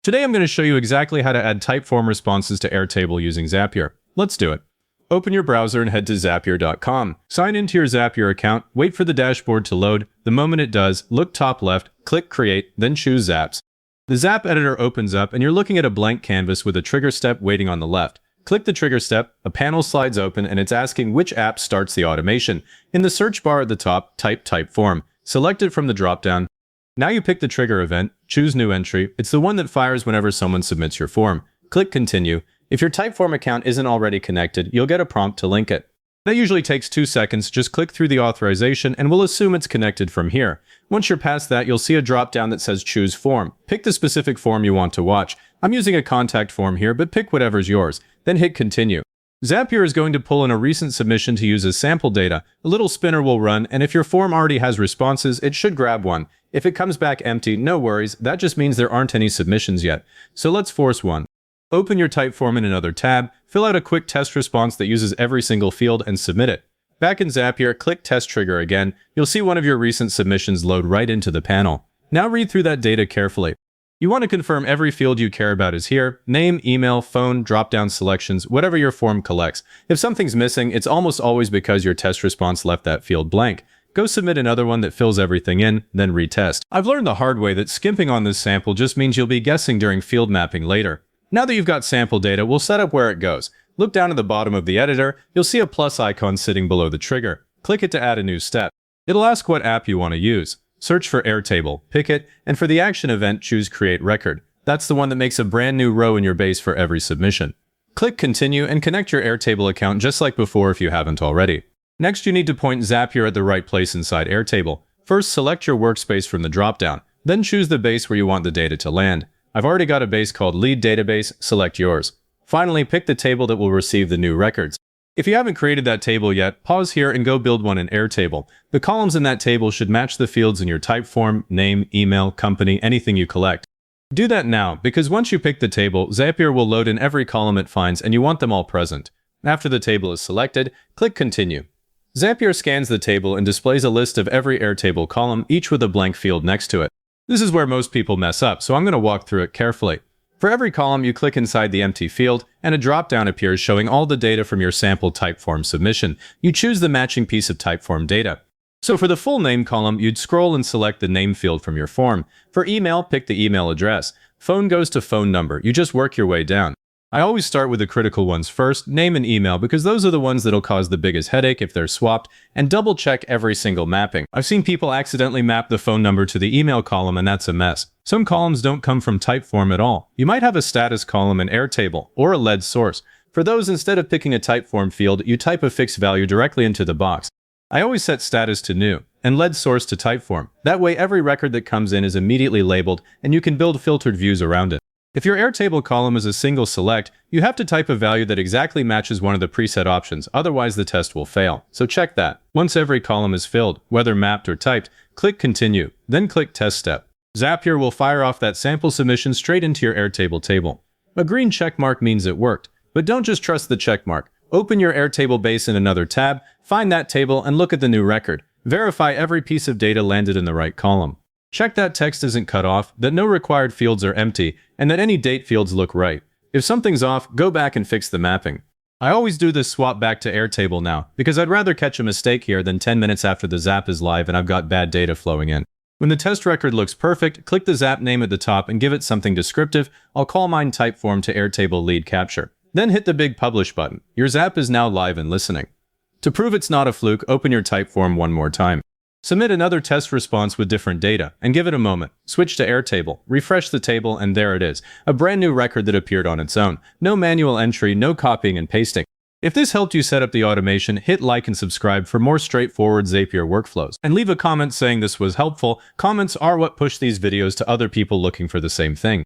Today I'm going to show you exactly how to add Typeform responses to Airtable using Zapier. Let's do it. Open your browser and head to Zapier.com. Sign into your Zapier account, wait for the dashboard to load. The moment it does, look top left, click Create, then choose Zaps. The Zap editor opens up and you're looking at a blank canvas with a trigger step waiting on the left. Click the trigger step, a panel slides open and it's asking which app starts the automation. In the search bar at the top, type Typeform. Select it from the dropdown. Now you pick the trigger event, choose New Entry. It's the one that fires whenever someone submits your form. Click Continue. If your Typeform account isn't already connected, you'll get a prompt to link it. That usually takes 2 seconds. Just click through the authorization and we'll assume it's connected from here. Once you're past that, you'll see a drop-down that says Choose Form. Pick the specific form you want to watch. I'm using a contact form here, but pick whatever's yours. Then hit Continue. Zapier is going to pull in a recent submission to use as sample data. A little spinner will run, and if your form already has responses, it should grab one. If it comes back empty, no worries, that just means there aren't any submissions yet. So let's force one. Open your Typeform in another tab, fill out a quick test response that uses every single field, and submit it. Back in Zapier, click Test Trigger again. You'll see one of your recent submissions load right into the panel. Now read through that data carefully. You want to confirm every field you care about is here: name, email, phone, drop-down selections, whatever your form collects. If something's missing, it's almost always because your test response left that field blank. Go submit another one that fills everything in, then retest. I've learned the hard way that skimping on this sample just means you'll be guessing during field mapping later. Now that you've got sample data, we'll set up where it goes. Look down at the bottom of the editor, you'll see a plus icon sitting below the trigger. Click it to add a new step. It'll ask what app you want to use. Search for Airtable, pick it, and for the action event, choose Create Record. That's the one that makes a brand new row in your base for every submission. Click Continue and connect your Airtable account just like before if you haven't already. Next, you need to point Zapier at the right place inside Airtable. First, select your workspace from the dropdown. Then choose the base where you want the data to land. I've already got a base called Lead Database, select yours. Finally, pick the table that will receive the new records. If you haven't created that table yet, pause here and go build one in Airtable. The columns in that table should match the fields in your Typeform, name, email, company, anything you collect. Do that now, because once you pick the table, Zapier will load in every column it finds and you want them all present. After the table is selected, click Continue. Zapier scans the table and displays a list of every Airtable column, each with a blank field next to it. This is where most people mess up, so I'm going to walk through it carefully. For every column, you click inside the empty field, and a drop-down appears showing all the data from your sample Typeform submission. You choose the matching piece of Typeform data. So for the full name column, you'd scroll and select the name field from your form. For email, pick the email address. Phone goes to phone number. You just work your way down. I always start with the critical ones first, name and email, because those are the ones that'll cause the biggest headache if they're swapped, and double check every single mapping. I've seen people accidentally map the phone number to the email column and that's a mess. Some columns don't come from Typeform at all. You might have a status column in Airtable, or a lead source. For those, instead of picking a Typeform field, you type a fixed value directly into the box. I always set status to new, and lead source to Typeform. That way every record that comes in is immediately labeled, and you can build filtered views around it. If your Airtable column is a single select, you have to type a value that exactly matches one of the preset options, otherwise the test will fail. So check that. Once every column is filled, whether mapped or typed, click Continue, then click Test Step. Zapier will fire off that sample submission straight into your Airtable table. A green checkmark means it worked, but don't just trust the checkmark. Open your Airtable base in another tab, find that table, and look at the new record. Verify every piece of data landed in the right column. Check that text isn't cut off, that no required fields are empty, and that any date fields look right. If something's off, go back and fix the mapping. I always do this swap back to Airtable now, because I'd rather catch a mistake here than 10 minutes after the Zap is live and I've got bad data flowing in. When the test record looks perfect, click the Zap name at the top and give it something descriptive. I'll call mine Typeform to Airtable Lead Capture. Then hit the big Publish button. Your Zap is now live and listening. To prove it's not a fluke, open your Typeform one more time. Submit another test response with different data, and give it a moment. Switch to Airtable, refresh the table, and there it is. A brand new record that appeared on its own. No manual entry, no copying and pasting. If this helped you set up the automation, hit like and subscribe for more straightforward Zapier workflows. And leave a comment saying this was helpful. Comments are what push these videos to other people looking for the same thing.